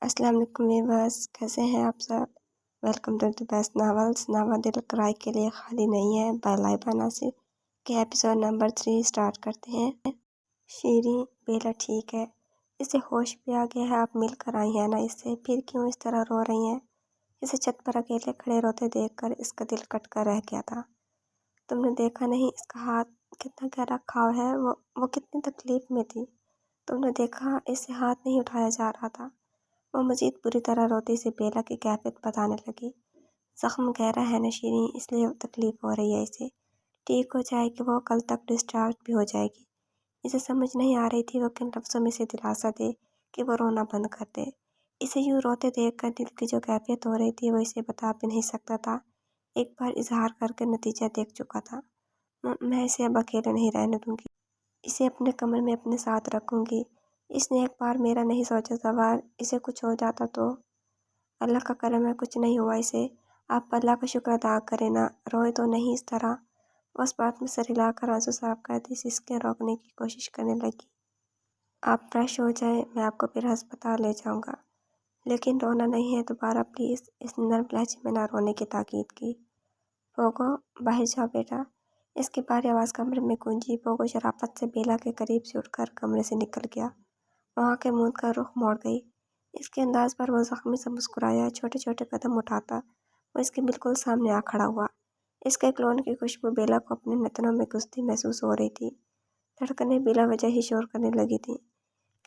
अस्सलाम वालेकुम व्यूअर्स, कैसे हैं आप सब। Welcome to the best novels. नावा दिल किराए के लिए खाली नहीं है बाय लाइबा नासिर के एपिसोड नंबर 3 स्टार्ट करते हैं। शीरी, बेला ठीक है, इसे होश भी आ गया है, आप मिलकर आई हैं ना इससे, फिर क्यों इस तरह रो रही हैं। इसे छत पर अकेले खड़े रोते देखकर इसका दिल कट कर रह गया था। तुमने देखा नहीं इसका हाथ कितना गहरा घाव है, वो कितनी तकलीफ में थी। तुमने देखा इसे हाथ नहीं उठाया जा रहा था। वो मज़ीद बुरी तरह रोती से बेला की कैफियत बताने लगी। ज़ख्म गहरा है न शीरीं, इसलिए तकलीफ़ हो रही है इसे। ठीक हो जाएगी वो, कल तक डिस्चार्ज भी हो जाएगी। इसे समझ नहीं आ रही थी वो किन लफ्ज़ों में से दिलासा दे कि वो रोना बंद कर दे। इसे यूँ रोते देख कर दिल की जो कैफियत हो रही थी वो इसे बता भी नहीं सकता था। एक बार इजहार करके नतीजा देख चुका था। मैं इसे अब अकेले नहीं रहने दूंगी, इसे अपने कमरे में अपने साथ रखूंगी। इसने एक बार मेरा नहीं सोचा सवाल, इसे कुछ हो जाता तो। अल्लाह का करम है कुछ नहीं हुआ इसे। आप अल्लाह का शुक्र अदा करें ना, रोए तो नहीं इस तरह। उस बात में सर हिलाकर आंसू साफ करती सिसके रोकने की कोशिश करने लगी। आप फ्रेश हो जाए, मैं आपको फिर अस्पताल ले जाऊंगा, लेकिन रोना नहीं है दोबारा प्लीज़। इस नर्म लहजे में ना रोने की ताकीद की। पोगो, बाहर जाओ बेटा। इसकी भारी आवाज़ कमरे में गूंजी। पोगो शराफत से बेला के करीब से उठकर कमरे से निकल गया। वहाँ के मूंद का रुख मोड़ गई। इसके अंदाज पर वो जख्मी से मुस्कुराया। छोटे छोटे कदम उठाता वो इसके बिल्कुल सामने आ खड़ा हुआ। इसके क्लोन की खुशबू बेला को अपने नथनों में घुसती महसूस हो रही थी। धड़कनें बिला वजह ही शोर करने लगी थी।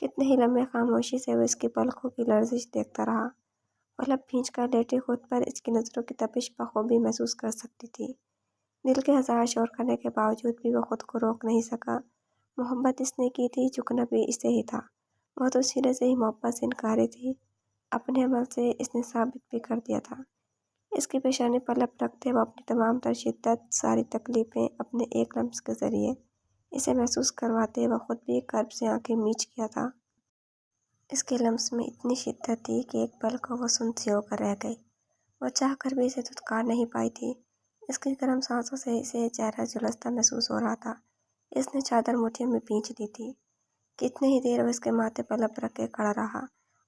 कितने ही लम्बे खामोशी से वो इसकी पलकों की लर्जिश देखता रहा। वो लब खींच कर लेटी खुद पर इसकी नज़रों की तपिश बखूबी महसूस कर सकती थी। दिल के हजार शोर करने के बावजूद भी वो खुद को रोक नहीं सका। मोहब्बत इसने की थी, झुकना भी इसे ही था। वो तो सिरे से ही मोहब्बत से इनकारी थी। अपने अमल से इसने साबित भी कर दिया था। इसकी पेशानी पर लब रखते वो अपनी तमाम तर शिद्दत, सारी तकलीफ़ें अपने एक लम्स के ज़रिए इसे महसूस करवाते वो खुद भी कर्ब से आंखें मीच गया था। इसके लम्स में इतनी शिद्दत थी कि एक पल को वो सुनती होकर रह गई। वो चाह कर भी इसे धुतकार नहीं पाई थी। इसकी गर्म सांसों से इसे चेहरा झुलसता महसूस हो रहा था। इसने चादर मुट्ठियों में भींच दी थी। कितनी ही देर वो इसके माथे पर लब रख के खड़ा रहा।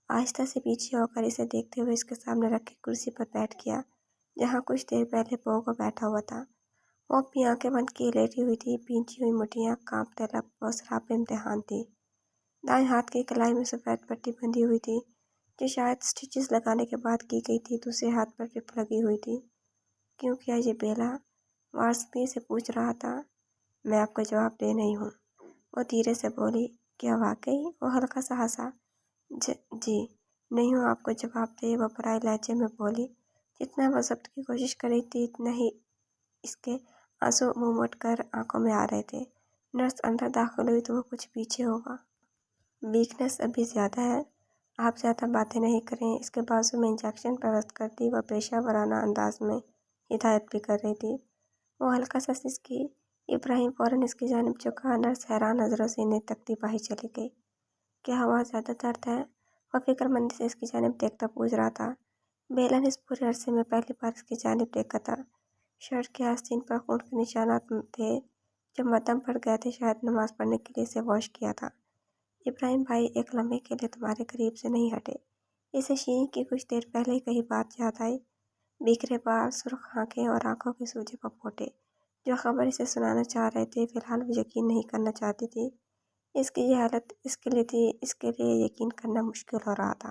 आहिस्ता से पीछे होकर इसे देखते हुए इसके सामने रखी कुर्सी पर बैठ गया, जहाँ कुछ देर पहले पोगो बैठा हुआ था। वो अपनी आंखें बंद किए लेटी हुई थी, भींची हुई मुठ्ठियाँ, कांपते लब और सरापे इम्तिहान थी। दाएं हाथ की कलाई में सफ़ेद पट्टी बंधी हुई थी, जो शायद स्टिचेस लगाने के बाद की गई थी। दूसरे हाथ पर टिप लगी हुई थी। क्यों किया ये बेला? वारसती से पूछ रहा था। मैं आपको जवाब दे नहीं हूँ, वो धीरे से बोली। क्या वाकई? वो हल्का सा हंसा। जी नहीं हूँ आपको जवाब दे, वो पराए लहजे में बोली। जितना वो जब्त की कोशिश कर रही थी इतना ही इसके आंसू मुंह मोड़ कर आंखों में आ रहे थे। नर्स अंदर दाखिल हुई तो वो कुछ पीछे होगा। वीकनेस अभी ज़्यादा है, आप ज़्यादा बातें नहीं करें। इसके बाजू में इंजेक्शन परस्त कर दी। वह पेशा वराना अंदाज में हिदायत भी कर रही थी। वो हल्का सा सिसकी। इब्राहिम फ़ौरन इसकी जानिब झुका। नर्स हैरान नज़रों से इन्हें तकती बाहर चली गई। क्या हुआ, ज़्यादा दर्द है? वह फिक्रमंदी से इसकी जानिब देखता पूछ रहा था। बेला ने इस पूरे अरसे में पहली बार इसकी जानिब देखा था। शर्ट के आस्तीन पर खून के निशानात थे, जो मद्धम पड़ गए थे। शायद नमाज पढ़ने के लिए इसे वॉश किया था। इब्राहिम भाई एक लम्हे के लिए तुम्हारे करीब से नहीं हटे। इसे शीरी की कुछ देर पहले ही कही बात याद आई। बिखरे बाल, सुर्ख आंखें और आंखों के सूजे पपोटे जो खबर इसे सुनाना चाह रहे थे, फिलहाल वो यकीन नहीं करना चाहती थी। इसकी ये हालत इसके लिए थी, इसके लिए यकीन करना मुश्किल हो रहा था।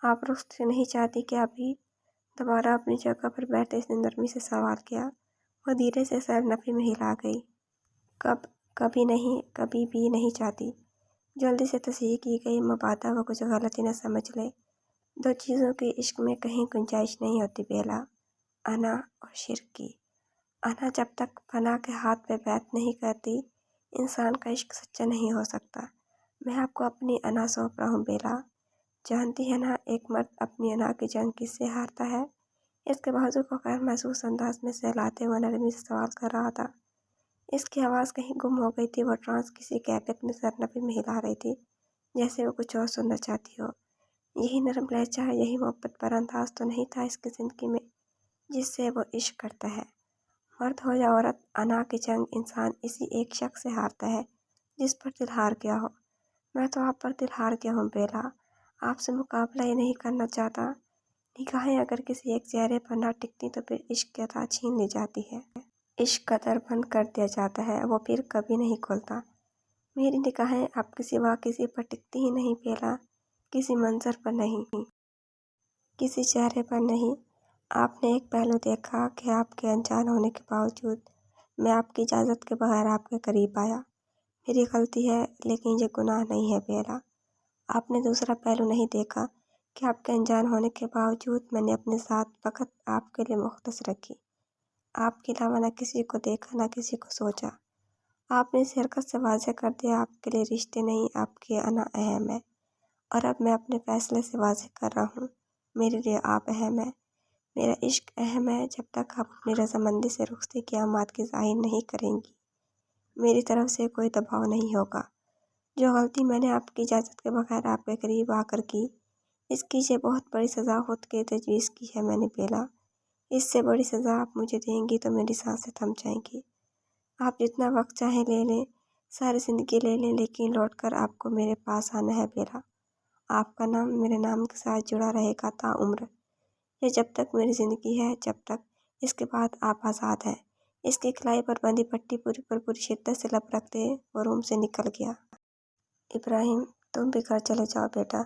आप रुख्सत नहीं चाहती क्या अभी? दोबारा अपनी जगह पर बैठे इसने नरमी से सवाल किया। वो धीरे से सर नफी में हिला गई। कभी नहीं, कभी भी नहीं चाहती। जल्दी से तस्हीह की गई। मबादा वो कुछ गलती न समझ ले। दो चीज़ों के इश्क में कहीं गुंजाइश नहीं होती बेला, अना और शिर्क की। अना जब तक फना के हाथ पे बैत नहीं करती, इंसान का इश्क सच्चा नहीं हो सकता। मैं आपको अपनी अना सौंप रहा हूँ बेला। जानती है ना एक मर्द अपनी अना की जंग किससे हारता है? इसके बाजू को गैर महसूस अंदाज में सहलाते हुए नरमी से सवाल कर रहा था। इसकी आवाज़ कहीं गुम हो गई थी। वो ट्रांस किसी कैफियत में सरनफी में हिला रही थी, जैसे वो कुछ और सुनना चाहती हो। यही नरम लहजा, यही मोहब्बत पर अंदाज तो नहीं था इसकी ज़िंदगी में जिससे वो इश्क करता है। मर्द हो या औरत, अना की जंग इंसान इसी एक शख्स से हारता है जिस पर दिल हार गया हो। मैं तो आप पर दिल हार गया हूँ बेला। आपसे मुकाबला ही नहीं करना चाहता। निगाहें अगर किसी एक चेहरे पर ना टिकती तो फिर इश्क की अता छीन ली जाती है। इश्क का दर बंद कर दिया जाता है, वो फिर कभी नहीं खुलता। मेरी निगाहें आपके सिवा किसी पर टिकती ही नहीं बेला, किसी मंजर पर नहीं, किसी चेहरे पर नहीं। आपने एक पहलू देखा कि आपके अनजान होने के बावजूद मैं आपकी इजाज़त के बगैर आपके करीब आया। मेरी गलती है, लेकिन ये गुनाह नहीं है बेला। आपने दूसरा पहलू नहीं देखा कि आपके अनजान होने के बावजूद मैंने अपनी ज़ात फ़कत आपके लिए मुख्तस रखी। आपके अलावा न किसी को देखा, न किसी को सोचा। आपने इस हरकत से वाज़ेह कर दिया आपके लिए रिश्ते नहीं, आपके आना अहम है। और अब मैं अपने फ़ैसले से वाज़ेह कर रहा हूँ, मेरे लिए आप अहम है। मेरा इश्क अहम है। जब तक आप अपनी रज़ामंदी से रुख़्सती क़यामत की ज़ाहिर नहीं करेंगी, मेरी तरफ से कोई दबाव नहीं होगा। जो गलती मैंने आपकी इजाज़त के बगैर आपके करीब आकर की, इसकी ये बहुत बड़ी सज़ा खुद के तजवीज़ की है मैंने बेला। इससे बड़ी सज़ा आप मुझे देंगी तो मेरी सांसें थम जाएंगी। आप जितना वक्त चाहें ले लें, सारी ज़िंदगी ले लें, लेकिन लौट कर आपको मेरे पास आना है बेला। आपका नाम मेरे नाम के साथ जुड़ा रहेगा ताउम्र। ये जब तक मेरी ज़िंदगी है, जब तक। इसके बाद आप आज़ाद हैं। इसकी कलाई पर बंधी पट्टी पूरी शिद्दत से लपकते वो रूम से निकल गया। इब्राहिम, तुम भी घर चले जाओ बेटा,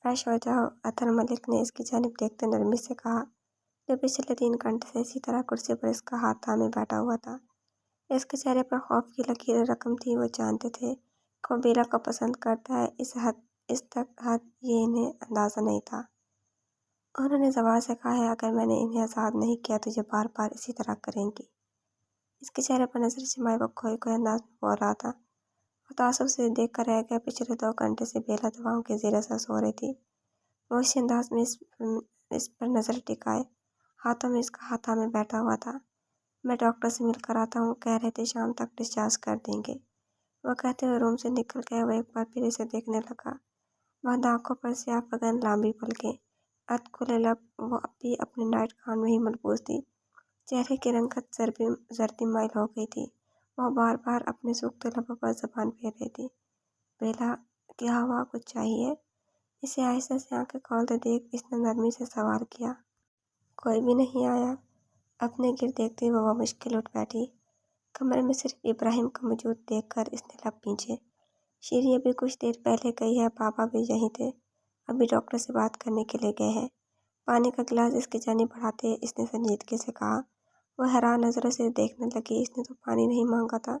फ्रेश हो जाओ, अतर मलिक ने इसकी जानिब देखते नरमी से कहा, जो पिछले 3 घंटे से इसी तरह कुर्सी पर इसका हाथ थामे बैठा हुआ था। इसके चेहरे पर खौफ की लकीरें रकम थी। वो जानते थे कि वो बेला को पसंद करता है। इस तक हद ये इन्हें अंदाज़ा नहीं था। उन्होंने ज़बान से कहा है, अगर मैंने इन्हें आज़ाद नहीं किया तो ये बार बार इसी तरह करेंगी। इसके चेहरे पर नजर जमाए वो खोए खोए अंदाज में बोल रहा था। वो तासुब से देख कर रह गया। पिछले 2 घंटे से बेला दवाओं के ज़ेर असर सो रही थी। वो इसी अंदाज में इस पर नज़र टिकाए हाथों में इसका हाथा में बैठा हुआ था। मैं डॉक्टर से मिल कर आता हूँ, कह रहे थे शाम तक डिस्चार्ज कर देंगे। वो कहते हुए रूम से निकल गया। वो एक बार फिर इसे देखने लगा। बंद आंखों पर स्याह पगन, लांबी पलकें, अर्ध खुले लब। वो अब भी अपने नाइट गाउन में ही मलबूस थी। चेहरे की रंगत जर्दी माइल हो गई थी। वो बार बार अपने सूखते लबों पर ज़बान फेर रही थी। बेला, क्या हुआ, कुछ चाहिए? इसे आहिस्ता से आंखें खोलते देख इसने नरमी से सवाल किया। कोई भी नहीं आया। अपने गिर देखते हुए वो मुश्किल उठ बैठी। कमरे में सिर्फ इब्राहिम को मौजूद देखकर इसने लब खींचे। शीरी अभी कुछ देर पहले गई है, पापा भी यहीं थे, अभी डॉक्टर से बात करने के लिए गए हैं। पानी का गिलास इसकी जानिब बढ़ाते इसने संजीदगी से कहा। वह हैरान नज़रों से देखने लगी। इसने तो पानी नहीं मांगा था,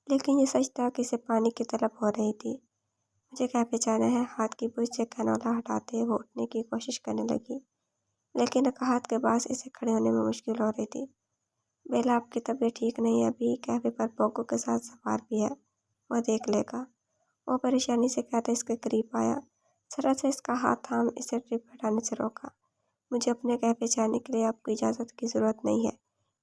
लेकिन ये सच था कि इसे पानी की तलब हो रही थी। मुझे क्या पहचाना है? हाथ की बुझ से कैनोला हटाते वो उठने की कोशिश करने लगी, लेकिन एक हाथ के पास इसे खड़े होने में मुश्किल हो रही थी। बेला, आपकी तबीयत ठीक नहीं है, अभी कैफे पर पोको के साथ सवार भी है, वह देख लेगा। वो परेशानी से कहते इसके करीब आया। सरल से इसका हाथ थाम इसे ट्रिप हटाने से रोका। मुझे अपने कैफे जाने के लिए आपकी इजाज़त की ज़रूरत नहीं है,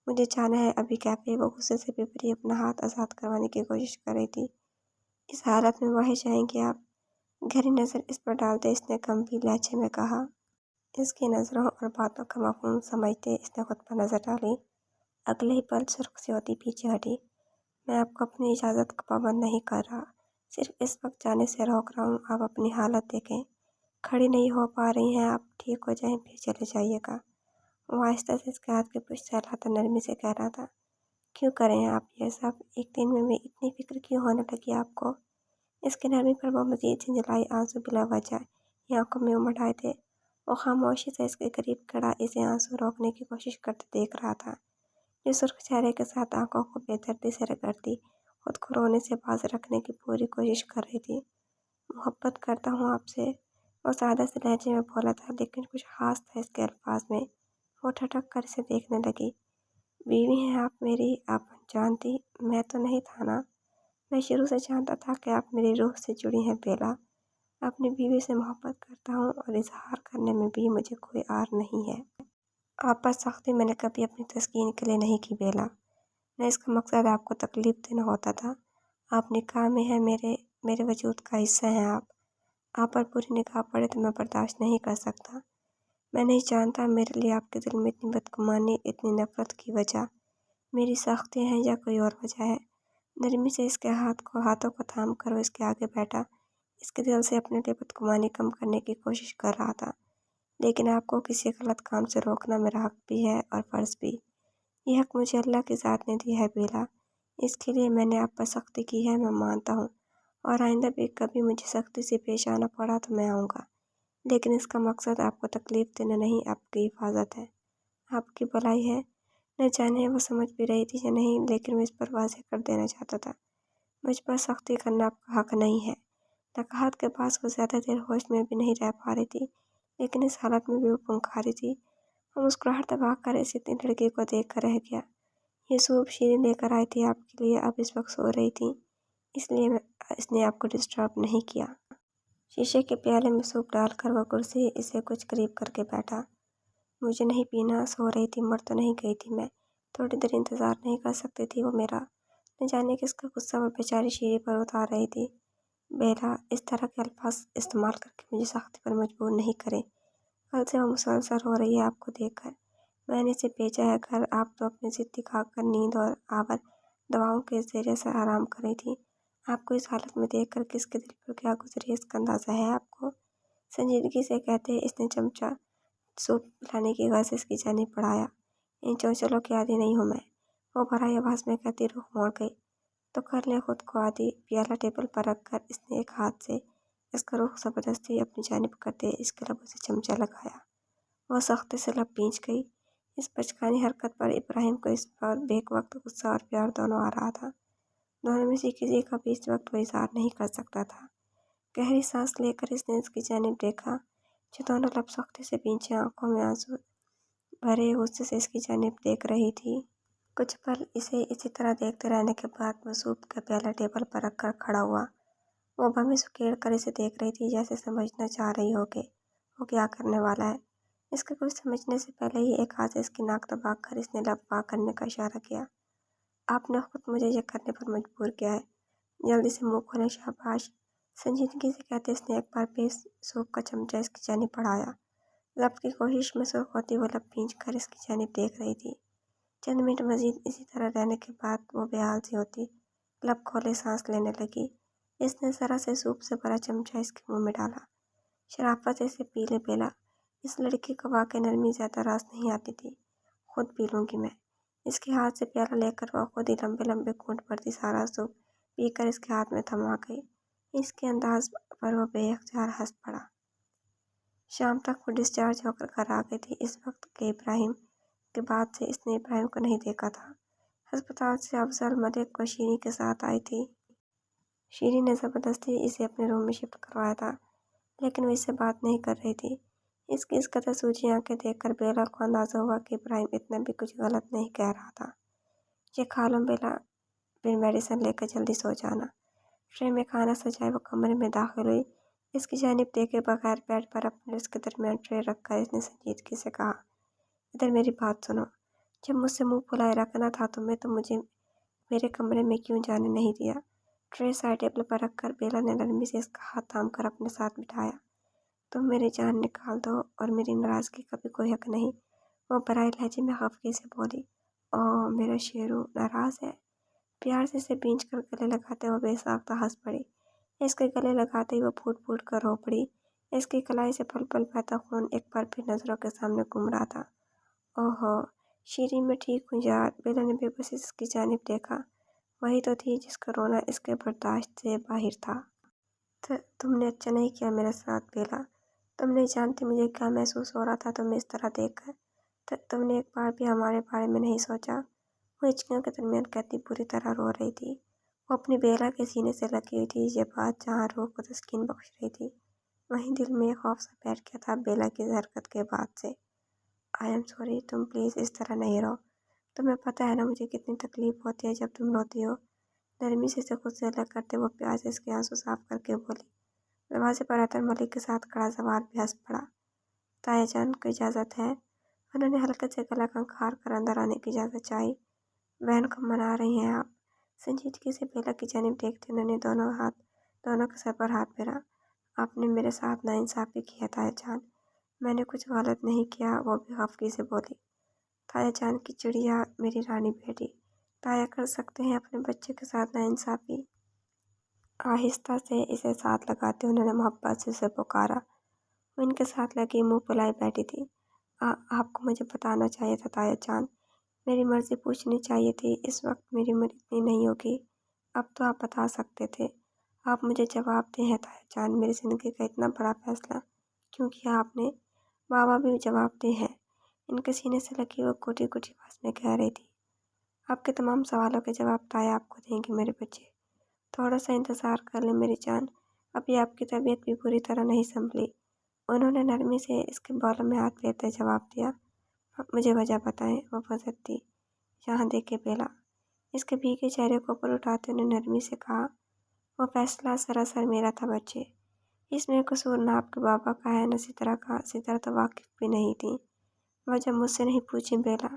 मुझे जाना है अभी कैफे। वो गुस्से से बिपरी अपना हाथ आज़ाद करवाने की कोशिश कर रही थी। इस हालत में वहीं जाएंगे आप? गहरी नज़र इस पर डालते इसने गंभीर लहजे में कहा। इसकी नज़रों और बातों का मफ़हूम समझते इसने खुद पर नज़र डाली। अगले ही पल सुर्ख सी होती पीछे हटी। मैं आपको अपनी इजाज़त का पाबंद नहीं कर रहा, सिर्फ इस वक्त जाने से रोक रहा हूँ। आप अपनी हालत देखें, खड़ी नहीं हो पा रही हैं आप, ठीक हो जाएं फिर चले जाइएगा। वो आहिस्ता से इसके हाथ की पुष्ट सहलाता नरमी से कह रहा था। क्यों करें आप ये सब? एक दिन में इतनी फिक्र क्यों होने लगी आपको? इसकी नरमी पर वो मजीद झंझलाई आंसू बिला वजह ही आंखों में उमड़ आए थे। वो खामोशी से इसके करीब खड़ा इसे आंसू रोकने की कोशिश करते देख रहा था। जो सुर्ख चेहरे के साथ आंखों को बेदर्दी से रगड़ती खुद को रोने से बाज रखने की पूरी कोशिश कर रही थी। मोहब्बत करता हूँ आपसे, वो सादा से लहजे में बोला था, लेकिन कुछ खास था इसके अल्फाज में। वो ठटक कर इसे देखने लगी। बीवी हैं आप मेरी, आप जानती, मैं तो नहीं था ना। मैं शुरू से जानता था कि आप मेरी रूह से जुड़ी हैं बेला। अपनी बीवी से मोहब्बत करता हूँ और इजहार करने में भी मुझे कोई आर नहीं है। आप पर सख्ती मैंने कभी अपनी तस्कीन के लिए नहीं की बेला, न इसका मकसद आपको तकलीफ़ देना होता था। आप निकाह में हैं, मेरे वजूद का हिस्सा हैं आप पर पूरी निगाह पड़े तो मैं बर्दाश्त नहीं कर सकता। मैं नहीं जानता मेरे लिए आपके दिल में इतनी बदगुमानी, इतनी नफ़रत की वजह मेरी सख्ती हैं या कोई और वजह है। नरमी से इसके हाथों को थाम कर वो इसके आगे बैठा। इसके दिल से अपने लिए बदगुमानी कम करने की कोशिश कर रहा था। लेकिन आपको किसी गलत काम से रोकना मेरा हक भी है और फ़र्ज़ भी। ये हक मुझे अल्लाह की ज़ात ने दिया है बेला। इसके लिए मैंने आप पर सख्ती की है, मैं मानता हूँ। और आइंदा भी कभी मुझे सख्ती से पेश आना पड़ा तो मैं आऊँगा। लेकिन इसका मकसद आपको तकलीफ़ देना नहीं, आपकी हिफाजत है, आपकी भलाई है। न जाने वो समझ भी रही थी या नहीं, लेकिन मैं इस पर वाज़ेह कर देना चाहता था। मुझ पर सख्ती करना आपका हक नहीं है। नकाहत के पास वो ज़्यादा देर होश में भी नहीं रह पा रही थी, लेकिन इस हालत में भी वो पुंखारी थी। वो मुस्कुराहट दबाकर इस इतनी लड़की को देख कर रह गया। ये सूप शीरीन लेकर आई थी आपके लिए, अब इस वक्त सो रही थी, इसलिए इसने आपको डिस्टर्ब नहीं किया। शीशे के प्याले में सूप डालकर वो कुर्सी इसे कुछ करीब करके बैठा। मुझे नहीं पीना, सो रही थी, मर तो नहीं गई थी मैं। थोड़ी देर इंतज़ार नहीं कर सकती थी वो मेरा? न जाने किसका गुस्सा वो बेचारी शीरी पर उतार रही थी। बेला, इस तरह के अल्फाज इस्तेमाल करके मुझे सख्ती पर मजबूर नहीं करे। कल से वो मुसलसल हो रही है आपको देखकर। मैंने इसे भेजा है घर, आप तो अपनी ज़िद दिखाकर नींद और आवर दवाओं के ज़रिए से आराम कर रही थी। आपको इस हालत में देखकर किसके दिल पर क्या गुजरी इसका अंदाज़ा है आपको? संजीदगी से कहते इसने चमचा सूप पिलाने की गर्ज इसकी जानिब बढ़ाया। इन चौचलों की आदी नहीं हूँ मैं, वो भराई आवाज़ में कहती रुख मोड़ गई। तो कर ले खुद को आदी। प्याला टेबल पर रखकर इसने एक हाथ से इसका रुख ज़बरदस्ती अपनी जानिब करते इसके लबों से चमचा लगाया। वह सख्ती से लब भींच गई। इस बचकानी हरकत पर इब्राहिम को इस पर बेवक्त गुस्सा और प्यार दोनों आ रहा था। दोनों में से किसी का भी इस वक्त वो इज़हार नहीं कर सकता था। गहरी सांस लेकर इसने इसकी जानिब देखा, जो दोनों लब सख्ती से भींचे आंखों में आंसू भरे गुस्से से इसकी जानिब देख रही थी। कुछ पल इसे इसी तरह देखते रहने के बाद वो सूप का प्याला टेबल पर रखकर खड़ा हुआ। वो भवें सुकेड़ कर इसे देख रही थी, जैसे समझना चाह रही हो कि वो क्या करने वाला है। इसके कुछ समझने से पहले ही एक हाथ से इसकी नाक दबाकर इसने लब वाह करने का इशारा किया। आपने खुद मुझे ये करने पर मजबूर किया है, जल्दी से मुंह खोलें शाबाश। संजीदगी से कहते इसने एक बार फिर सूप का चमचा इसकी जानिब बढ़ाया। ज़ब्त की कोशिश में सुर्ख होती वो लब भींच कर इसकी जानिब देख रही थी। चंद मिनट मजीद इसी तरह रहने के बाद वो बेहाल सी होती लब खोले सांस लेने लगी। इसने ज़रा से सूप से भरा चमचा इसके मुंह में डाला। शराफत से पी ले बेला, इस लड़की को वाकई नरमी ज़्यादा रास नहीं आती थी, खुद पी लूँगी मैं। इसके हाथ से प्याला लेकर वह खुद ही लंबे लंबे घूंट भरती सारा सूप पीकर इसके हाथ में थमा गई। इसके अंदाज पर वह बेख्तियार हंस पड़ा। शाम तक वो डिस्चार्ज होकर घर आ गई थी। इस वक्त के इब्राहिम के बाद से इसने इब्राहिम को नहीं देखा था। अस्पताल से अफजल मलिक को शीरी के साथ आई थी। शीरी ने ज़बरदस्ती इसे अपने रूम में शिफ्ट करवाया था, लेकिन वो इससे बात नहीं कर रही थी। इसकी इस कदर सूजी आंखें देखकर बेला को अंदाज़ा हुआ कि इब्राहिम इतना भी कुछ गलत नहीं कह रहा था। ये खा लो बेला, फिर मेडिसिन लेकर जल्दी सो जाना। ट्रे में खाना सजाए वो कमरे में दाखिल हुई। इसकी जानिब देखे बगैर बेड पर अपने उसके दरमियान ट्रे रखकर इसने संजीदगी से कहा, इधर मेरी बात सुनो। जब मुझसे मुंह फुलाए रखना था तुम्हें तो मुझे मेरे कमरे में क्यों जाने नहीं दिया? ट्रे साइड टेबल पर रखकर बेला ने नरमी से इसका हाथ थाम कर अपने साथ बिठाया। तुम मेरी जान निकाल दो और मेरी नाराज़गी का भी कोई हक नहीं, वो बराए लहजे में खफगी से बोली। ओह मेरा शेरू नाराज़ है? प्यार से इसे भींच कर गले लगाते वो बेसाख्ता हंस पड़ी। इसके गले लगाते ही वो फूट फूट कर रो पड़ी। इसकी कलाई से पल पल बहता खून एक बार फिर नज़रों के सामने घूम रहा था। ओहो शीरी, मैं ठीक हूँ यार। बेला ने बेबसी इसकी जानिब देखा। वही तो थी जिसका रोना इसके बर्दाश्त से बाहर था। तुमने अच्छा नहीं किया मेरे साथ बेला। तुम नहीं जानती मुझे क्या महसूस हो रहा था तुम्हें इस तरह देखकर। तुमने एक बार भी हमारे बारे में नहीं सोचा। वो हिचकियों के दरमियान कहती बुरी तरह रो रही थी। वो अपनी बेला के सीने से लगी हुई थी। ये बात जहाँ रूह को तस्कीन बख्श रही थी, वहीं दिल में खौफ सा बैठ गया था बेला की हरकत के बाद से। आई एम सॉरी, तुम प्लीज़ इस तरह नहीं रो। तुम्हें पता है ना मुझे कितनी तकलीफ़ होती है जब तुम रोती हो। नरमी से खुद से अलग करते वो प्यार से इसके आंसू साफ करके बोली। दरवाजे पर अतर मलिक के साथ खड़ा सवार भी हंस पड़ा। ताया जान को इजाज़त है? उन्होंने हल्के से गला खंखार कर अंदर आने की इजाज़त चाही। बहन को मना रही हैं आप? संजीदगी से बेला की जानिब देखते उन्होंने दोनों के सर पर हाथ फेरा। आपने मेरे साथ नाइंसाफ़ी की है ताया जान। मैंने कुछ गलत नहीं किया, वो भी खफगी से बोली। ताया जान की चिड़िया, मेरी रानी बेटी, ताया कर सकते हैं अपने बच्चे के साथ नाइंसाफ़ी? آہستہ سے اسے ساتھ لگاتے انہوں نے محبت سے اسے پکارا۔ وہ ان کے ساتھ لگی منہ پھلائے بیٹھی تھی۔ آپ کو مجھے بتانا چاہیے تھا تایا جان، میری مرضی پوچھنی چاہیے تھی، اس وقت میری عمر اتنی نہیں ہوگی، اب تو آپ بتا سکتے تھے۔ آپ مجھے جواب دیں ہیں تایا جان، میری زندگی کا اتنا بڑا فیصلہ کیوں کیا آپ نے؟ بابا بھی جواب دیں ہیں، ان کے سینے سے لگی وہ کوٹی کوٹی آواز میں کہہ رہی تھی۔ آپ کے تمام سوالوں کے جواب تایا آپ کو دیں گے میرے بچے، تھوڑا سا انتظار کر لیں میری جان، ابھی آپ کی طبیعت بھی پوری طرح نہیں سنبھلی۔ انہوں نے نرمی سے اس کے بالوں میں ہاتھ پھیرتے جواب دیا۔ مجھے وجہ بتائیں، وہ وضاحت دی۔ یہاں دیکھے بیلا، اس کے بھیگے چہرے کو اوپر اٹھاتے انہوں نے نرمی سے کہا، وہ فیصلہ سراسر میرا تھا بچے، اس میں قصور نہ آپ کے بابا کا ہے نہ سترہ کا، سترہ تو واقف بھی نہیں تھی۔ وجہ مجھ سے نہیں پوچھی بیلا،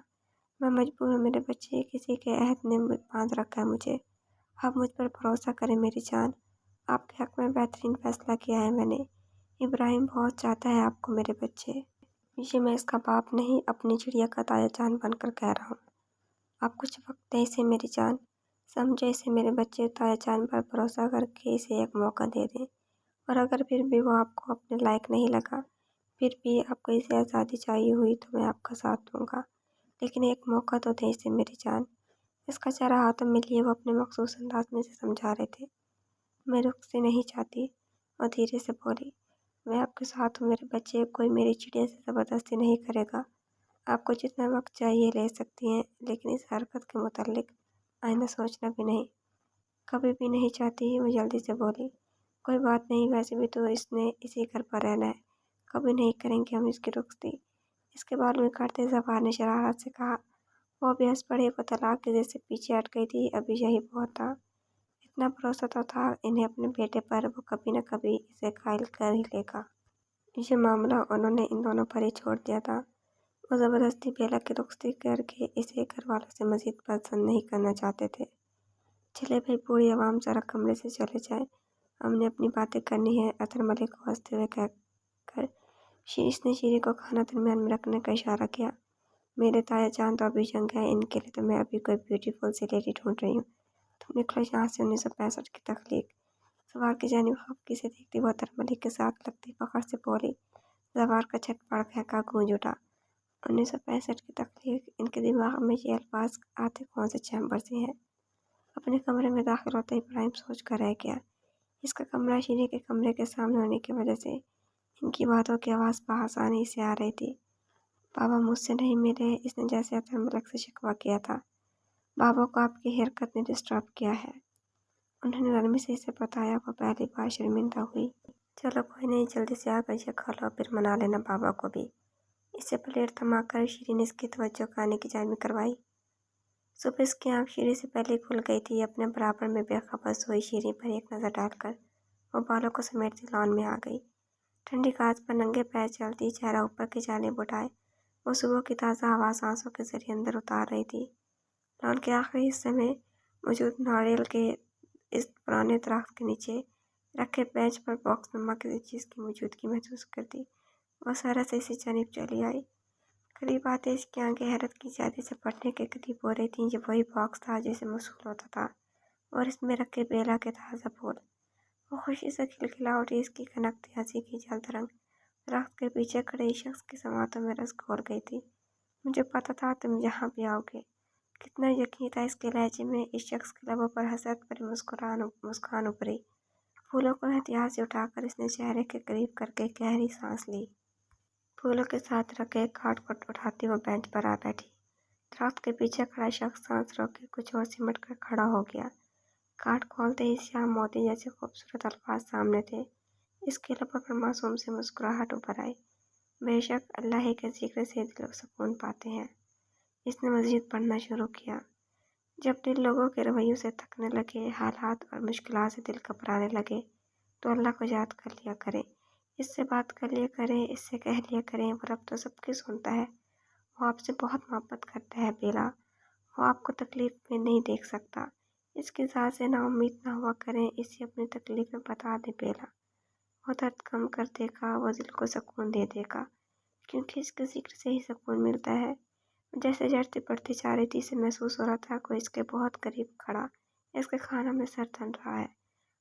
میں مجبور ہوں میرے بچے، کسی کے عہد نے باندھ رکھا ہے مجھے، آپ مجھ پر بھروسہ کریں میری جان، آپ کے حق میں بہترین فیصلہ کیا ہے میں نے، ابراہیم بہت چاہتا ہے آپ کو میرے بچے۔ یہ میں اس کا باپ نہیں، اپنی چڑیا کا تایا جان بن کر کہہ رہا ہوں۔ آپ کچھ وقت دیں اسے میری جان، سمجھے اسے میرے بچے، تایا جان پر بھروسہ کر کے اسے ایک موقع دے دیں، اور اگر پھر بھی وہ آپ کو اپنے لائق نہیں لگا، پھر بھی آپ کو اسے آزادی چاہیے ہوئی تو میں آپ کا ساتھ دوں گا، لیکن ایک موقع تو دیں اسے میری جان۔ اس کا چہرہ ہاتھوں میں لیے وہ اپنے مخصوص انداز میں اسے سمجھا رہے تھے۔ میں رخصتی نہیں چاہتی، اور دھیرے سے بولی، میں آپ کے ساتھ ہوں میرے بچے، کوئی میری چڑیا سے زبردستی نہیں کرے گا، آپ کو جتنا وقت چاہیے لے سکتی ہیں، لیکن اس حرکت کے متعلق آئندہ سوچنا بھی نہیں۔ کبھی بھی نہیں چاہتی، وہ جلدی سے بولی۔ کوئی بات نہیں، ویسے بھی تو اس نے اسی گھر پر رہنا ہے، کبھی نہیں کریں گے ہم اس کی رخصتی۔ اس کے بال میں کاٹتے زبان نے شرارت سے کہا۔ وہ بھی ہنس پڑی، وہ طلاق کی جیسے پیچھے ہٹ گئی تھی، ابھی یہی بہت تھا، اتنا بھروسہ تو تھا انہیں اپنے بیٹے پر، وہ کبھی نہ کبھی اسے قائل کر ہی لے گا۔ یہ معاملہ انہوں نے ان دونوں پر ہی چھوڑ دیا تھا۔ وہ زبردستی بیلا کی رخصتی کر کے اسے گھر والوں سے مزید پسند نہیں کرنا چاہتے تھے۔ چلے بھائی، پوری عوام ذرا کمرے سے چلے جائیں، ہم نے اپنی باتیں کرنی ہے، اطہر ملک کو ہنستے ہوئے کہہ کر اس نے شیری کو کھانا درمیان میں رکھنے کا اشارہ کیا۔ میرے تایا جان تو ابھی جنگ ہے، ان کے لیے تو میں ابھی کوئی بیوٹیفل سی لیڈی ڈھونڈ رہی ہوں، تم نکلو یہاں سے۔ 1965 کی تخلیق۔ سوار کی جانب خفگی سے دیکھتی وہ اطہر ملک کے ساتھ لگتی فخر سے بولی۔ زوار کا چھٹ پڑ پھینکا گونج اٹھا۔ 1965 کی تخلیق، ان کے دماغ میں یہ الفاظ آتے کون سے چیمبر سے ہیں؟ اپنے کمرے میں داخل ہوتے ہی ابراہیم سوچ کر رہ گیا۔ اس کا کمرہ شیری کے کمرے کے سامنے ہونے کی وجہ سے ان کی باتوں کی آواز بآسانی سے آ رہی تھی۔ بابا مجھ سے نہیں ملے، اس نے جیسے اطہر ملک سے شکوہ کیا تھا۔ بابا کو آپ کی حرکت نے ڈسٹرب کیا ہے، انہوں نے نرمی سے اسے بتایا۔ وہ پہلی بار شرمندہ ہوئی۔ چلو کوئی نہیں، جلدی سے آ کر یہ کھا لو، پھر منا لینا بابا کو بھی۔ اسے پلیٹ تھما کر شیری نے اس کی توجہ کھانے کی جانب کروائی۔ صبح اس کی آنکھ شیری سے پہلے کھل گئی تھی۔ اپنے برابر میں بے خبر سوئی شیری پر ایک نظر ڈال کر وہ بالوں کو سمیٹتی لان میں آ گئی۔ ٹھنڈی گھاس پر ننگے پیر چلتی، چہرہ اوپر کی جانب اٹھائے وہ صبح کی تازہ ہوا سانسوں کے ذریعے اندر اتار رہی تھی۔ لان کے آخری حصے میں موجود ناریل کے اس پرانے درخت کے نیچے رکھے بینچ پر باکس نما کسی چیز کی موجودگی محسوس کرتی وہ سارا سے اسی جانب چلی آئی۔ قریب آتے اس کی آنکھیں حیرت کی زیادتی سے پھٹنے کے قریب ہو رہی تھیں۔ یہ وہی باکس تھا جسے موصول ہوتا تھا، اور اس میں رکھے بیلا کے تازہ پھول۔ وہ خوشی سے کھلکھلا اٹھی، اس کی کھنکتی ہنسی کی جلد رنگ درخت کے پیچھے کھڑے اس شخص کی سماعتوں میں رس گھول گئی تھی۔ مجھے پتا تھا تم یہاں بھی آؤ گے، کتنا یقین تھا اس کے لہجے میں۔ اس شخص کے لبوں پر حسرت بھری مسکان ابھری۔ پھولوں کو احتیاط سے اٹھا کر اس نے چہرے کے قریب کر کے گہری سانس لی۔ پھولوں کے ساتھ رکھے کارڈ کو اٹھاتی وہ بینچ پر آ بیٹھی۔ درخت کے پیچھے کھڑا شخص سانس روک کے کچھ اور سمٹ کر کھڑا ہو گیا۔ کارڈ کھولتے ہی سیاہ موتی جیسے خوبصورت الفاظ سامنے تھے۔ اس کے لبوں پر معصوم سی مسکراہٹ ابھر آئی۔ بے شک اللہ ہی کے ذکر سے دل سکون پاتے ہیں۔ اس نے مزید پڑھنا شروع کیا۔ جب دل لوگوں کے رویوں سے تھکنے لگے، حالات اور مشکلات سے دل گھبرانے لگے، تو اللہ کو یاد کر لیا کریں، اس سے بات کر لیا کریں، اس سے کہہ لیا کریں، وہ رب تو سب کی سنتا ہے، وہ آپ سے بہت محبت کرتا ہے بیلا، وہ آپ کو تکلیف میں نہیں دیکھ سکتا، اس کی ذات سے نا امید نہ ہوا کریں، اسے اپنی تکلیفیں بتا دیں بیلا، وہ درد کم کر دے گا، وہ دل کو سکون دے دے گا، کیونکہ اس کے ذکر سے ہی سکون ملتا ہے۔ جیسے جڑتی پڑتی جا رہی تھی، اسے محسوس ہو رہا تھا کوئی اس کے بہت قریب کھڑا اس کے کانوں میں سر تن رہا ہے۔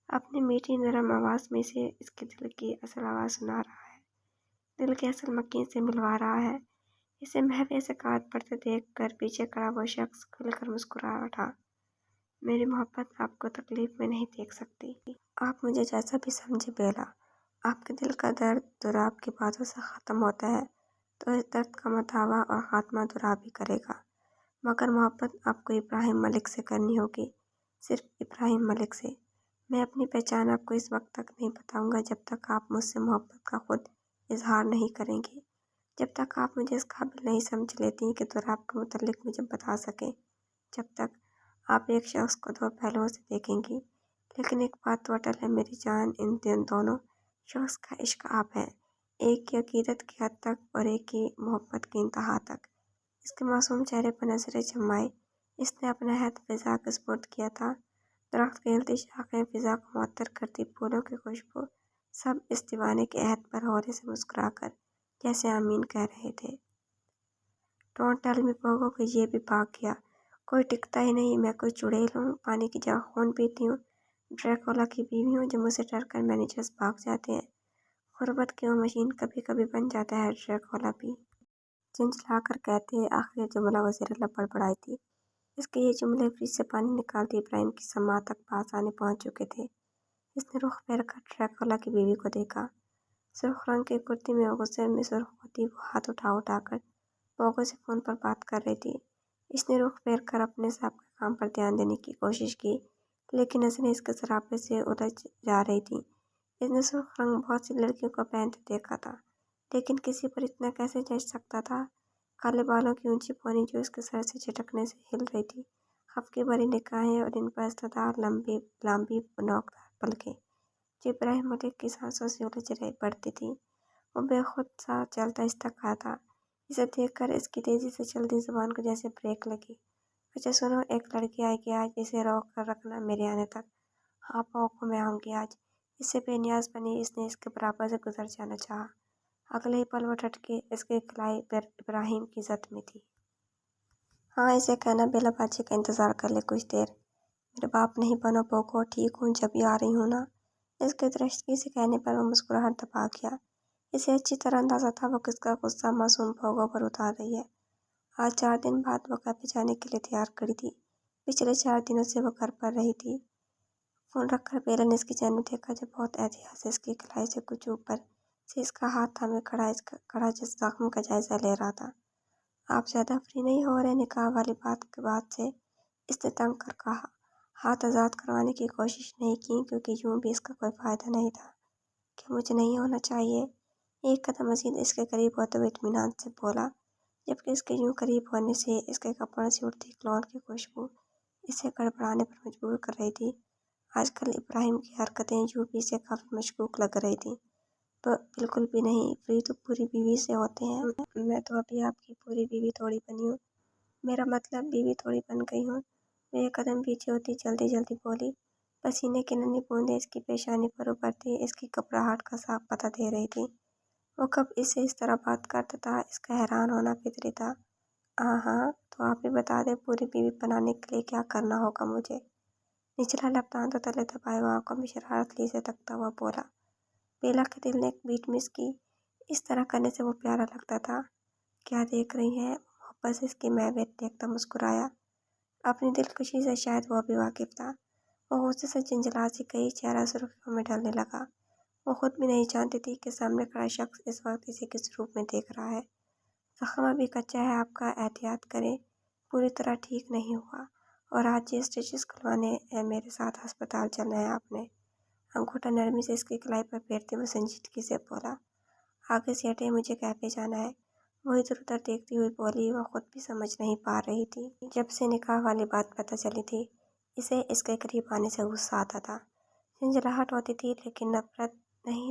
اپنی میٹھی نرم آواز میں سے اس کے دل کی اصل آواز سنا رہا ہے، دل کے اصل مکین سے ملوا رہا ہے۔ اسے محو سے کاٹ پڑتے دیکھ کر پیچھے کھڑا وہ شخص کھل کر مسکرا اٹھا۔ میری محبت آپ کو تکلیف میں نہیں دیکھ سکتی۔ آپ مجھے جیسا بھی سمجھے بیلا، آپ کے دل کا درد دوراب کی باتوں سے ختم ہوتا ہے تو اس درد کا مداوا اور خاتمہ دوراب ہی کرے گا، مگر محبت آپ کو ابراہیم ملک سے کرنی ہوگی، صرف ابراہیم ملک سے۔ میں اپنی پہچان آپ کو اس وقت تک نہیں بتاؤں گا جب تک آپ مجھ سے محبت کا خود اظہار نہیں کریں گی، جب تک آپ مجھے اس قابل نہیں سمجھ لیتی کہ دوراب کے متعلق مجھے بتا سکیں، جب تک آپ ایک شخص کو دو پہلوؤں سے دیکھیں گی۔ لیکن ایک بات تو اٹل ہے میری جان، ان دونوں شخص کا عشق آپ ہے، ایک کی عقیدت کی حد تک اور ایک کی محبت کی انتہا تک۔ اس کے معصوم چہرے پر نظریں جمائے اس نے اپنا عہد فضا کے سپرد کیا تھا۔ درخت کی ہلتی شاخیں، فضا کو معطر کرتی پھولوں کی خوشبو، سب اس دیوانے کے عہد پر ہولے سے مسکرا کر جیسے آمین کہہ رہے تھے۔ ڈونٹ ٹیل می پوگو کہ یہ بھی بھاگ گیا، کوئی ٹکتا ہی نہیں، میں کوئی چڑیل ہوں، پانی کی جگہ خون پیتی ہوں، ڈریکولا کی بیوی ہوں، جو مجھ سے ڈر کر مینیجرز بھاگ جاتے ہیں۔ غربت کی وہ مشین کبھی کبھی بن جاتا ہے ڈریکولا بھی، چنچلا کر کہتے۔ آخر یہ جملہ وزیر اللہ بڑبڑائی تھی۔ اس کے یہ جملے فریج سے پانی نکالتے ابراہیم کی سماعت تک پاس آنے پہنچ چکے تھے۔ اس نے رخ پھیر کر ڈریکولا کی بیوی کو دیکھا۔ سرخ رنگ کی کرتی میں غصے میں سرخ ہوتی، وہ ہاتھ اٹھا کر پوگو سے فون پر بات کر رہی تھی۔ اس نے رخ پھیر کر اپنے سابقہ کام پر دھیان دینے کی کوشش کی، لیکن نظریں اس کے سراپے سے الجھ جا رہی تھیں۔ اس نے سرخ رنگ بہت سی لڑکیوں کو پہنتے دیکھا تھا، لیکن کسی پر اتنا کیسے جچ سکتا تھا؟ کالے بالوں کی اونچی پونی جو اس کے سر سے جھٹکنے سے ہل رہی تھی، خفگی بھری نگاہیں اور ان پر استدار لمبی نوکدار پلکیں جو ابراہیم ملک کی سانسوں سے الجھ پڑتی تھیں۔ وہ بے خود سا چلتا آہستہ کہا تھا۔ اسے دیکھ کر اس کی تیزی سے چلتی زبان کو جیسے بریک لگی۔ اچھا سنو، ایک لڑکی آئے گی آج، اسے روک کر رکھنا میرے آنے تک۔ ہاں پوگو، میں آؤں گی آج۔ اس سے بے نیاز بنی اس نے اس کے برابر سے گزر جانا چاہا۔ اگلے ہی پل وہ ڈٹ کے اس کے کلائی ابراہیم کی زد میں تھی۔ ہاں، اسے کہنا بیلا باجی کا انتظار کر لے کچھ دیر۔ میرے باپ نہیں بنو پوگو، ٹھیک ہوں، جب ہی آ رہی ہوں نا۔ اس کے درشگی سے کہنے پر وہ مسکراہٹ دبا گیا۔ اسے اچھی طرح اندازہ تھا وہ کس کا غصہ معصوم پوگو پر اتار رہی ہے۔ آج 4 دن بعد وہ کیفے جانے کے لیے تیار کھڑی تھی۔ پچھلے 4 دنوں سے وہ گھر پر رہی تھی۔ فون رکھ کر بیلا نے اس کی جانب دیکھا جو بہت احتیاط سے اس کی کلائی سے کچھ اوپر سے اس کا ہاتھ تھامے کھڑا جس زخم کا جائزہ لے رہا تھا۔ آپ زیادہ فری نہیں ہو رہے نکاح والی بات کے بعد سے؟ اس نے تنگ کر کہا۔ ہاتھ آزاد کروانے کی کوشش نہیں کی کیونکہ یوں بھی اس کا کوئی فائدہ نہیں تھا کہ مجھے نہیں ہونا چاہیے۔ ایک قدم مزید اس کے قریب ہوتے ہوئے اطمینان سے بولا، جبکہ اس کے یوں قریب ہونے سے اس کے کپڑوں سے اڑتی کلون کی خوشبو اسے گڑبڑانے پر مجبور کر رہی تھی۔ آج کل ابراہیم کی حرکتیں یوں بھی اسے کافی مشکوک لگ رہی تھیں۔ بالکل بھی نہیں، فری تو پوری بیوی سے ہوتے ہیں۔ میں تو ابھی آپ کی پوری بیوی تھوڑی بنی ہوں، میرا مطلب بیوی تھوڑی بن گئی ہوں۔ وہ ایک قدم پیچھے ہوتی جلدی جلدی بولی۔ پسینے کی ننھی بوندیں اس کی پیشانی پر ابھرتی اس کی گھبراہٹ کا صاف پتہ دے رہی تھی۔ وہ کب اس سے اس طرح بات کرتا تھا، اس کا حیران ہونا فطری تھا۔ ہاں، تو آپ ہی بتا دیں پوری بیوی بنانے کے لیے کیا کرنا ہوگا مجھے؟ نچلا لب دانتوں تلے دبائے وہ آنکھوں میں شرارت لی سے تکتا ہوا بولا۔ بیلا کے دل نے ایک بیٹ مس کی۔ اس طرح کرنے سے وہ پیارا لگتا تھا۔ کیا دیکھ رہی ہیں؟ محبت سے اس کی مہویت دیکھتا مسکرایا۔ اپنی دلکشی سے شاید وہ بھی واقف تھا۔ وہ غصے سے جنجلا سی گئی، چہرہ سرخیوں میں ڈھلنے لگا۔ وہ خود بھی نہیں جانتی تھی کہ سامنے کھڑا شخص اس وقت اسے کس روپ میں دیکھ رہا ہے۔ زخم ابھی کچا ہے آپ کا، احتیاط کریں، پوری طرح ٹھیک نہیں ہوا، اور آج یہ اسٹیچز کھلوانے ہیں میرے ساتھ ہسپتال چلنا ہے آپ نے۔ انگوٹھا نرمی سے اس کی کلائی پر پھیرتے ہوئے سنجیدگی سے بولا۔ آگے سے ہٹیں، مجھے کیفے جانا ہے۔ وہ ادھر ادھر دیکھتی ہوئی بولی۔ وہ خود بھی سمجھ نہیں پا رہی تھی۔ جب سے نکاح والی بات پتہ چلی تھی، اسے اس کے قریب آنے سے غصہ آتا تھا، جھنجھلاہٹ ہوتی تھی، لیکن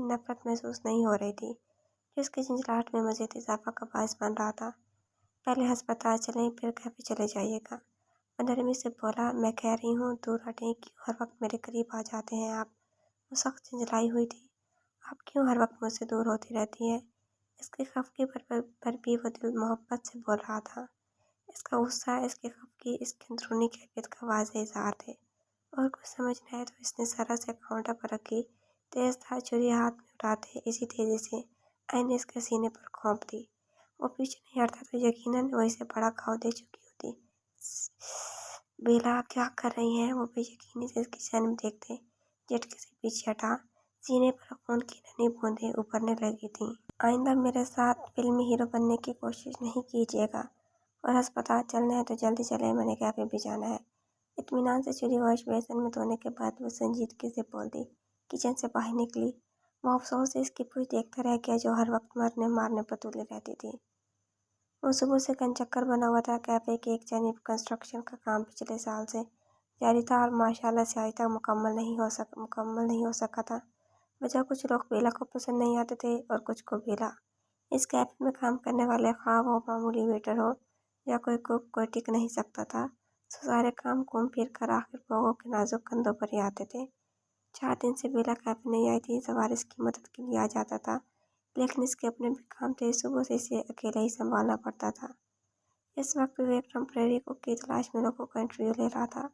نفرت محسوس نہیں ہو رہی تھی، جو اس کی جھنجھلاہٹ میں مزید اضافہ کا باعث بن رہا تھا۔ پہلے ہسپتال چلیں، پھر کیفے چلے جائیے گا، وہ نرمی سے بولا۔ میں کہہ رہی ہوں دور ہٹیں، کیوں ہر وقت میرے قریب آ جاتے ہیں آپ؟ وہ سخت جھنجھلائی ہوئی تھی۔ آپ کیوں ہر وقت مجھ سے دور ہوتی رہتی ہیں؟ اس کی خفگی پر بھی وہ دل محبت سے بول رہا تھا۔ اس کا غصہ، اس کی خفگی اس کی اندرونی کیفیت کا واضح اظہار تھے۔ और कुछ समझ नहीं आया तो इसने सरल से काउंटर पर रखी तेज धार छुरी हाथ में उठाते इसी तेजी से आई ने इसके सीने पर घोंप दी। वो पीछे नहीं हटता तो यकीनन वो इसे बड़ा घाव दे चुकी होती। बेला, आप क्या कर रही हैं? वो बेयकीनी से इसकी जानिब देखते झटके से पीछे हटा। सीने पर खून की नन्ही बूंदें उभरने लगी थीं। आइंदा मेरे साथ फिल्मी हीरो बनने की कोशिश नहीं कीजिएगा, और अस्पताल चलना है तो जल्दी चले, मैंने कैफे भी जाना है। इत्मीनान से चुरी वॉश बेसन में धोने के बाद वो संजीदगी से बोल दी। किचन से बाहर निकली। वो अफसोस से इसकी पूछ देखता रह गया जो हर वक्त मरने मारने पर तुली रहती थी। वो सुबह से कंचक्कर बना हुआ था। कैफे की एक जानिब कंस्ट्रक्शन का काम पिछले साल से जारी था और माशाल्लाह से आज तक मुकम्मल नहीं हो सका था। वजह कुछ लोग बेला को पसंद नहीं आते थे और कुछ को बेला। इस कैफे में काम करने वाले ख्वाह वो मामूली वेटर हो या कोई कुक, कोई टिक नहीं सकता था। सो सारे काम घूम फिर कर आखिर लोगों के नाजुक कंधों पर ही आते थे। 4 दिन से बेला कैफे नहीं आई थी। सवारिश की मदद के लिए आ जाता था, लेकिन इसके अपने भी काम थे। सुबह से इसे अकेला ही संभालना पड़ता था। इस वक्त भी एक टेम्परेरी कुक की तलाश में लोगों का इंटरव्यू ले रहा था,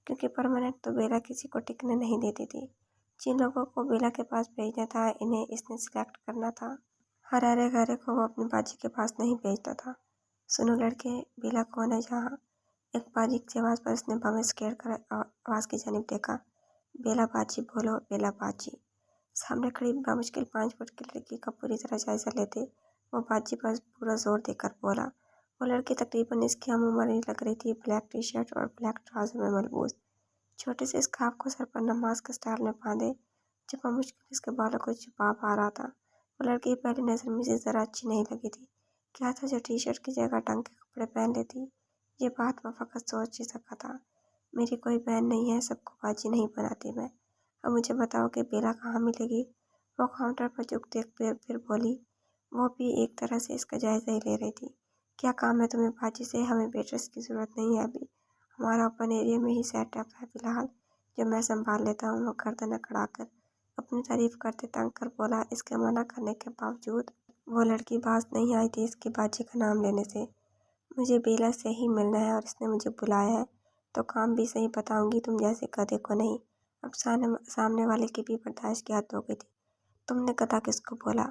क्योंकि परमानेंट तो बेला किसी को टिकने नहीं देती थी। जिन लोगों को बेला के पास भेजना था, इन्हें इसने सिलेक्ट करना था। हर हरे घरे को वो अपनी बाजी के पास नहीं भेजता था। सुनो लड़के, बेला कौन है? जहाँ एक बारीक सी आवाज़ पर इसने भवें स्केर कर आवाज़ की जानिब देखा। बेला बाजी, बोलो बेला बाजी। सामने खड़ी बामुश्किल 5 फुट की लड़की का पूरी तरह जायजा लेते वो बाजी पर पूरा जोर देकर बोला। वो लड़की तकरीबन इसकी हम उम्र ही लग रही थी। ब्लैक टी शर्ट और ब्लैक ट्राउजर में मलबूस, छोटे से स्कार्फ को सर पर नमाज के स्टाइल में बांधे जो बामुश्किल इसके बालों को छुपा पा रहा था। वो लड़की पहली नज़र में इसे ज़रा अच्छी नहीं लगी थी। क्या था जो टी शर्ट की जगह ढंग के कपड़े पहन लेती? ये बात वह फकत सोच ही सका था। मेरी कोई बहन नहीं है, सबको बाजी नहीं बनाती मैं। अब मुझे बताओ कि बेला कहाँ मिलेगी? वो काउंटर पर झुकते फिर बोली। वो भी एक तरह से इसका जायजा ही ले रही थी। क्या काम है तुम्हें बाजी से? हमें वेट्रेस की ज़रूरत नहीं है अभी। हमारा ओपन एरिया में ही सेटअप है फिलहाल, जो मैं संभाल लेता हूँ। वो गर्दन अकड़ाकर अपनी तारीफ करते तंग कर बोला। इसके मना करने के बावजूद वो लड़की बाज नहीं आई थी इसकी बाजी का नाम लेने से। मुझे बेला से ही मिलना है और इसने मुझे बुलाया है, तो काम भी सही बताऊंगी, तुम जैसे गधे को नहीं। अब सामने वाले की भी बर्दाश्त की हद हो गई थी। तुमने गधा किसको बोला?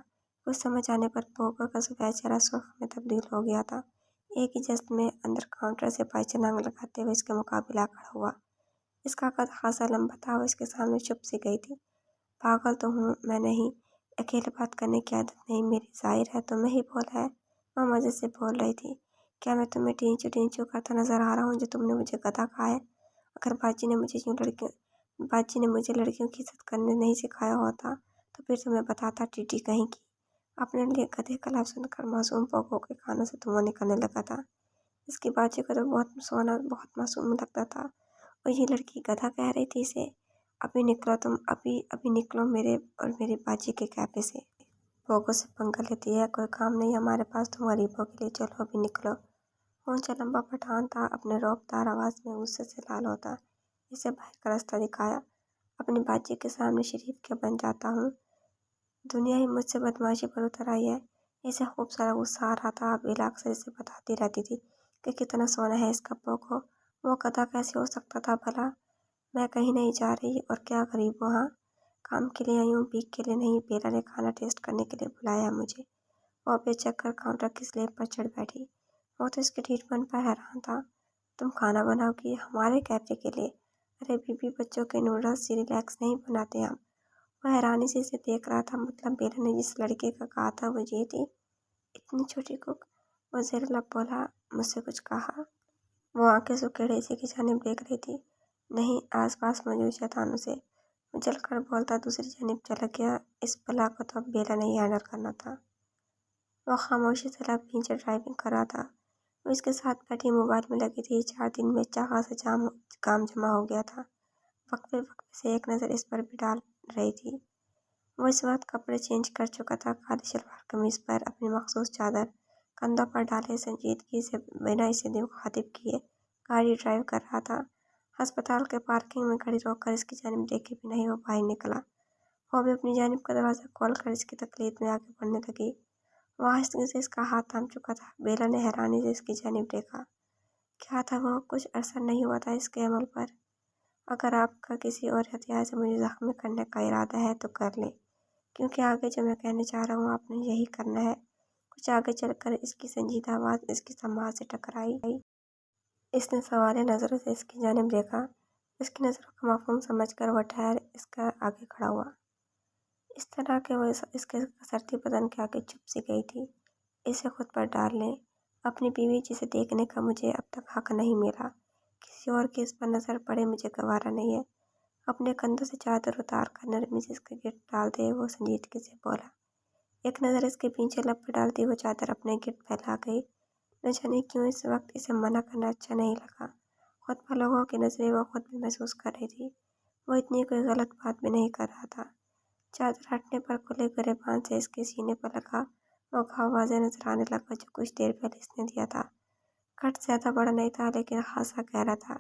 कुछ समझ आने पर पोकर का सफेद चेहरा सुर्ख में तब्दील हो गया था। एक ही जस्ट में अंदर काउंटर से पाई छलांग लगाते हुए इसके मुकाबला खड़ा हुआ। इसका कद खासा लंबा था। वो इसके सामने छुप सी गई थी। पागल तो हूँ मैं नहीं, अकेले बात करने की आदत नहीं मेरी। जाहिर है तुम्हें ही बोला है। वह मज़े से बोल रही थी। क्या मैं तुम्हें टीचू करता नजर आ रहा हूँ जो तुमने मुझे गधा कहा है? अगर बाजी ने मुझे लड़कियों की इज्जत करने नहीं सिखाया होता तो फिर तुम्हें बताता, टीटी कहीं की। अपने लिए गधे का लफ्ज़ सुनकर मासूम पोको के कानों से धुआं निकलने लगा था। इसकी बाजी को तो बहुत मासूम लगता था, और ये लड़की गधा कह रही थी इसे। अभी निकलो तुम, अभी अभी निकलो मेरे और मेरी बाजी के कैफे से। पोको से पंगा लेती है? कोई काम नहीं हमारे पास तुम गरीबों के लिए, चलो अभी निकलो। ऊंचा लंबा पठान था, अपने रौबदार आवाज़ में गुस्से से लाल होता इसे बाहर का रास्ता दिखाया। अपनी बाजी के सामने शरीफ क्यों बन जाता हूँ? दुनिया ही मुझसे बदमाशी पर उतर आई है। इसे खूब सारा गुस्सा आ रहा था। बेला अक्सर इसे बताती रहती थी कि कितना सोना है इस कप्पो को। वो गधा कैसे हो सकता था भला? मैं कहीं नहीं जा रही, और क्या गरीब हो? हाँ, काम के लिए आई हूँ, भीख के लिए नहीं। बेला ने खाना टेस्ट करने के लिए बुलाया है मुझे। वो बेचक्कर काउंटर की स्लेब पर चढ़ बैठी। वो तो इसके ठीठपन पर हैरान था। तुम खाना बनाओगी हमारे कैफे के लिए? अरे बीबी, बच्चों के नूडल्स सिरिलैक्स नहीं बनाते हम। वह हैरानी से इसे देख रहा था। मतलब बेला ने जिस लड़के का कहा था वो ये थी? इतनी छोटी कुक? वो ज़ेर लब बोला, मुझसे कुछ कहा? वो आंखें सुखेड़े इसी की जानिब देख रही थी, नहीं आसपास मौजूद शैतानों से। उछल कर बोलता दूसरी जानिब चला गया। इस बला को तो अब बेला ने ही हैंडल करना था। वो खामोशी से लैब नीचे ड्राइविंग कर रहा था। वो इसके साथ बैठी मोबाइल में लगी थी। 4 दिन में अच्छा खासा काम जमा हो गया था। वक्फे वक्फे से एक नज़र इस पर भी डाल रही थी। वो इस वक्त कपड़े चेंज कर चुका था। काली शलवार कमीज पर अपनी मखसूस चादर कंधों पर डाले संजीदगी से बिना इसे मुखातिब किए गाड़ी ड्राइव कर रहा था। अस्पताल के पार्किंग में गाड़ी रोककर इसकी जानिब देखे भी नहीं वो बाहर निकला। वो भी अपनी जानिब का दरवाज़ा खोल कर इसकी तकलीफ में आगे बढ़ने लगी। वो आहिस्ते से इसका हाथ थाम चुका था। बेला ने हैरानी से इसकी जानिब देखा। क्या था वो? कुछ असर नहीं हुआ था इसके अमल पर। अगर आपका किसी और हथियार से मुझे जख्मी करने का इरादा है तो कर ले, क्योंकि आगे जो मैं कहने जा रहा हूँ आपने यही करना है। कुछ आगे चलकर इसकी संजीदा आवाज़ इसकी संभाल से टकराई। इसने सवालिया नज़रों से इसकी जानिब देखा। इसकी नज़रों का मफ़हूम समझकर वह ठहर इसका आगे खड़ा हुआ। इस तरह के वो इसके कसरती बदन के आगे चुप सी गई थी। इसे खुद पर डाल लें। अपनी बीवी जिसे देखने का मुझे अब तक हक नहीं मिला, किसी और की इस पर नज़र पड़े मुझे गवारा नहीं है। अपने कंधों से चादर उतार कर नरमी से इसके गिर्द डाल दे, वो संजीदगी से बोला। एक नज़र इसके पीछे लब पर डालती वो चादर अपने गिर्द फैला गई। न जाने क्यों इस वक्त इसे मना करना अच्छा नहीं लगा। खुद पर लोगों की नज़रें वो खुद भी महसूस कर रही थी। वो इतनी कोई गलत बात भी नहीं कर रहा था। चादर हटने पर खुले गिरेबान से इसके सीने पर लगा वो घाव वाज़ेह नजर आने लगा जो कुछ देर पहले इसने दिया था। कट ज़्यादा बड़ा नहीं था लेकिन खासा गहरा था,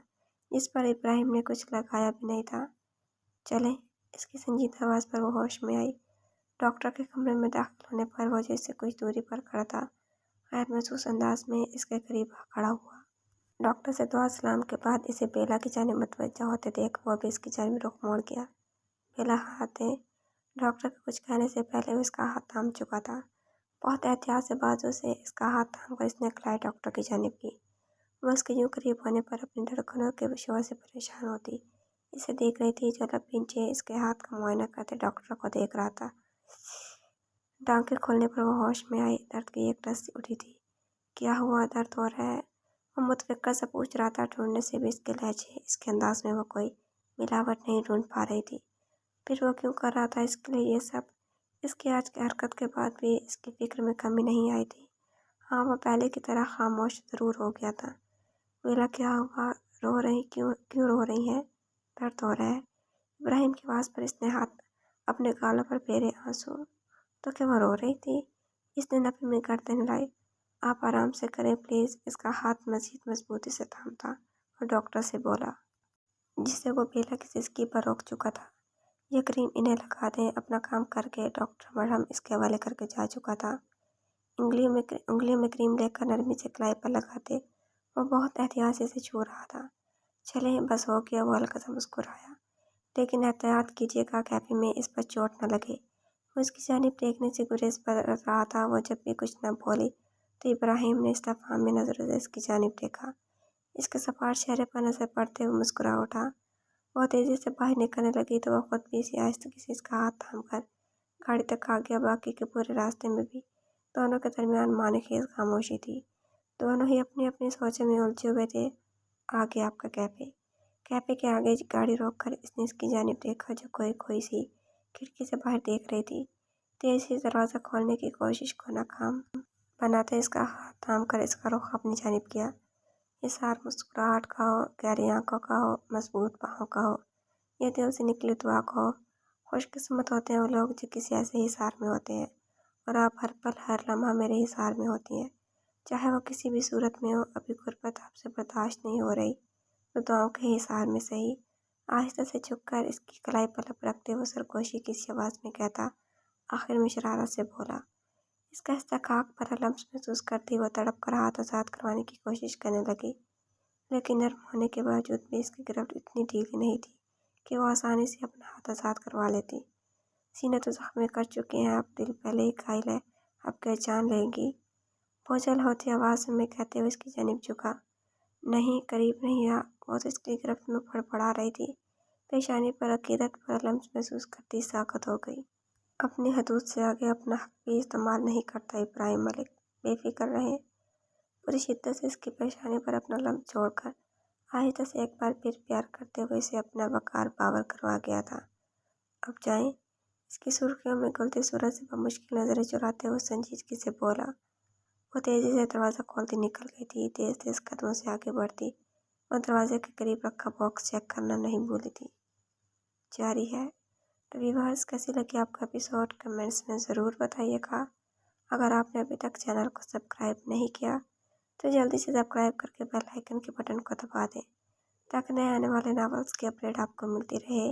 जिस पर इब्राहिम ने कुछ लगाया भी नहीं था। चलें, इसकी संजीदा आवाज़ पर वो होश में आई। डॉक्टर के कमरे में दाखिल होने पर वो जैसे कुछ दूरी पर खड़ा था, गैर महसूस अंदाज में इसके करीब आ खड़ा हुआ। डॉक्टर से दुआ सलाम के बाद इसे बेला की जानिब मुतवज्जह होते देख वो भी इसकी जानिब रुख मोड़ गया। बेला हाथ दे। डॉक्टर के कुछ कहने से पहले वो इसका हाथ थाम चुका था। बहुत एहतियात से बाजू से इसका हाथ थाम कर इसने कलाई डॉक्टर की जानिब की। वह उसके यूं करीब होने पर अपनी धड़कनों के शोर से परेशान होती। इसे देख रही थी जो लब पीछे इसके हाथ का मुआयना करते डॉक्टर को देख रहा था। टांके खोलने पर वो होश में आई। दर्द की एक रस्सी उठी थी। क्या हुआ, दर्द हो रहा है? वो मुतफिक्र से पूछ रहा था। ढूंढने से भी इसके लहजे, इसके अंदाज में वो कोई मिलावट नहीं ढूंढ पा रही थी। फिर वो क्यों कर रहा था इसके लिए ये सब? इसकी आज की हरकत के बाद भी इसकी फिक्र में कमी नहीं आई थी। हाँ, वो पहले की तरह खामोश ज़रूर हो गया था। बेला, क्या हुआ? रो रही क्यों क्यों रो रही है? दर्द हो रहा है? इब्राहिम की आवाज़ पर इसने हाथ अपने गालों पर फेरे। आंसू? तो क्या वो रो रही थी? इसने नफी में गर्दन हिलाई। आप आराम से करें प्लीज़। इसका हाथ मज़ीद मजबूती से थामा था और डॉक्टर से बोला, जिसे वो बेला की सिसकी पर रोक चुका था। ये क्रीम इन्हें लगा दें। अपना काम करके डॉक्टर मरहम इसके हवाले करके जा चुका था। उंगलियों में क्रीम लेकर नरमी से कलाई पर लगाते वो बहुत एहतियात से इसे छू रहा था। चलें, बस हो गया, वो हल्का सा मुस्कुराया। लेकिन एहतियात कीजिएगा, कैफे में इस पर चोट न लगे। वो इसकी जानिब देखने से गुरेज पर रहा था। वो जब भी कुछ न बोली तो इब्राहिम ने इस्तफहामी नज़रों से इसकी जानिब देखा। इसके सपाट चेहरे पर नज़र पड़ते हुए मुस्कुरा उठा। वो तेज़ी से बाहर निकलने लगी तो वह खुद भी इसी आहिस्तगी से इसका हाथ थामकर गाड़ी तक आ गया। बाकी के पूरे रास्ते में भी दोनों के दरमियान मानखेज खामोशी थी। दोनों ही अपनी अपनी सोचों में उलझे हुए थे। आ गया आपका कैफे। कैफे के आगे गाड़ी रोककर इसने इसकी जानिब देखा जो कोई खोई सी खिड़की से बाहर देख रही थी। तेज़ी से दरवाज़ा खोलने की कोशिश को नाकाम बनाते इसका हाथ थाम कर इसका रुख अपनी जानिब किया। इशार मुस्कुराहट का हो, गहरी आंखों का हो, मजबूत बाहों का हो, या दिल से निकली दुआ का हो। खुशकिस्मत होते हैं वो लोग जो किसी ऐसे हिसार में होते हैं, और आप हर पल हर लम्हा मेरे हिसार में होती हैं। चाहे वो किसी भी सूरत में हो। अभी गुर्बत आपसे बर्दाश्त नहीं हो रही तो दुआओं के हिसार में सही। आहिस्ता से झुककर इसकी कलाई पर लब रखते वो सरगोशी की सी आवाज़ में कहता, आखिर में शरारत से बोला। इसका इस्तेकाक पर लम्स महसूस करती वो तड़प कर हाथ आज़ाद करवाने की कोशिश करने लगी, लेकिन नर्म होने के बावजूद भी इसकी गिरफ्त इतनी ढीली नहीं थी कि वो आसानी से अपना हाथ आज़ाद करवा लेती। सीने तो जख्मी कर चुके हैं, अब दिल पहले ही घायल है, अब क्या जान लेगी? बोझल होती आवाज़ में कहते हुए इसकी जानिब झुका। नहीं, करीब नहीं आ। वो तो इसकी गिरफ्त में फड़फड़ा रही थी। पेशानी पर अकीदत पर लम्स महसूस करती साकत हो गई। अपनी हदूद से आगे अपना हक भी इस्तेमाल नहीं करता इब्राहिम मलिक। बेफिक्र रहें। पूरी शिद्दत से इसकी पेशानी पर अपना लम्स छोड़कर आहिस्ता से एक बार फिर प्यार करते हुए इसे अपना वकार बावर करवा गया था। अब जाएं। इसकी सुर्खियों में गलती सूरत से बमुश्किल नजरें चुराते हुए संजीदगी से बोला। वो तेजी से दरवाज़ा खोलती निकल गई थी। तेज तेज कदमों से आगे बढ़ती वो दरवाजे के करीब रखा बॉक्स चेक करना नहीं भूली थी। जारी है। तो व्यूअर्स, कैसी लगी आपका एपिसोड कमेंट्स में ज़रूर बताइएगा। अगर आपने अभी तक चैनल को सब्सक्राइब नहीं किया तो जल्दी से सब्सक्राइब करके बेल आइकन के बटन को दबा दें, ताकि नए आने वाले नावल्स की अपडेट आपको मिलती रहे।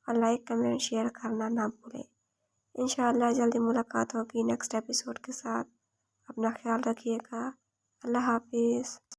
और लाइक कमेंट शेयर करना ना भूलें। इंशाअल्लाह जल्दी मुलाकात होगी नेक्स्ट एपिसोड के साथ। अपना ख्याल रखिएगा। अल्लाह हाफिज़।